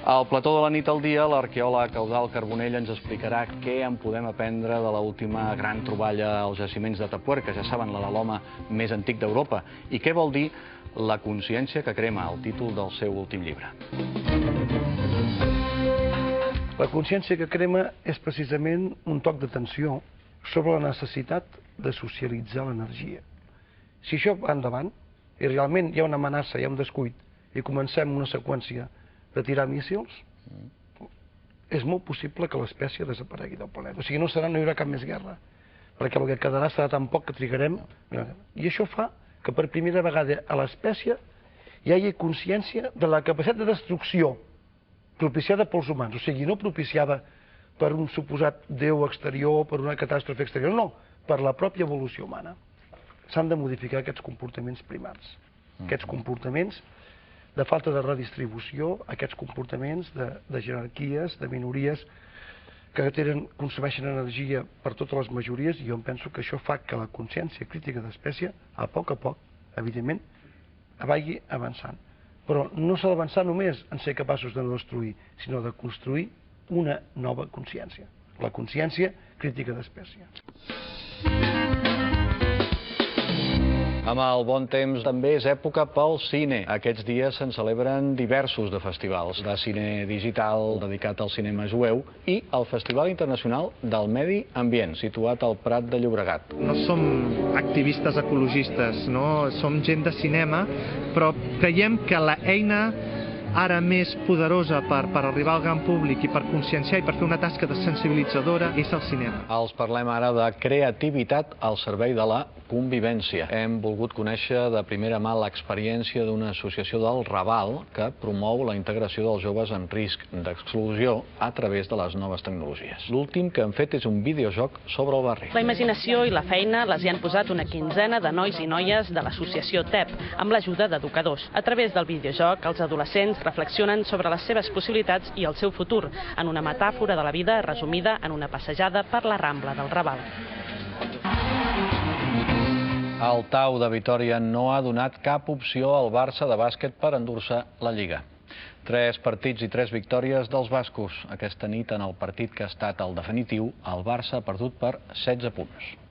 Al plató de la nit al dia, l'arqueòleg Eudald Carbonell ens explicarà què en podem aprendre de l'última gran troballa als jaciments de Atapuerca, ja saben, l'home més antic d'Europa, i què vol dir la consciència que crema, el títol del seu últim llibre. La consciència que crema és precisament un toc d'atenció sobre la necessitat de socialitzar l'energia. Si això va endavant, i realment hi ha una amenaça, hi ha un descuit, i comencem una seqüència de tirar míssils, és molt possible que l'espècie desaparegui del planeta. O sigui, no hi haurà cap més guerra, perquè el que quedarà serà tan poc que trigarem. I això fa que per primera vegada a l'espècie hi hagi consciència de la capacitat de destrucció propiciada pels humans, o sigui, no propiciada per un suposat déu exterior, per una catàstrofe exterior, no, per la pròpia evolució humana. S'han de modificar aquests comportaments primars, aquests comportaments de falta de redistribució, aquests comportaments de jerarquies, de minories que consumeixen energia per totes les majories, i jo penso que això fa que la consciència crítica d'espècie, a poc, evidentment, vagi avançant. Però no s'ha d'avançar només en ser capaços de no destruir, sinó de construir una nova consciència, la consciència crítica d'espècie. Amb el bon temps també és època pel cine. Aquests dies se'n celebren diversos de festivals, de cine digital dedicat al cinema jueu i el Festival Internacional del Medi Ambient, situat al Prat de Llobregat. No som activistes ecologistes, no? Som gent de cinema, però creiem que l'eina ara més poderosa per arribar al gran públic i per conscienciar i per fer una tasca de sensibilitzadora és el cinema. Els parlem ara de creativitat al servei de la convivència. Hem volgut conèixer de primera mà l'experiència d'una associació del Raval que promou la integració dels joves en risc d'exclusió a través de les noves tecnologies. L'últim que han fet és un videojoc sobre el barri. La imaginació i la feina les hi han posat una quinzena de nois i noies de l'associació TEP, amb l'ajuda d'educadors. A través del videojoc, els adolescents reflexionen sobre les seves possibilitats i el seu futur, en una metàfora de la vida resumida en una passejada per la Rambla del Raval. El Tau de Vitòria no ha donat cap opció al Barça de bàsquet per endur-se la Lliga. 3 partits i 3 victòries dels bascos. Aquesta nit, en el partit que ha estat el definitiu, el Barça ha perdut per 16 punts.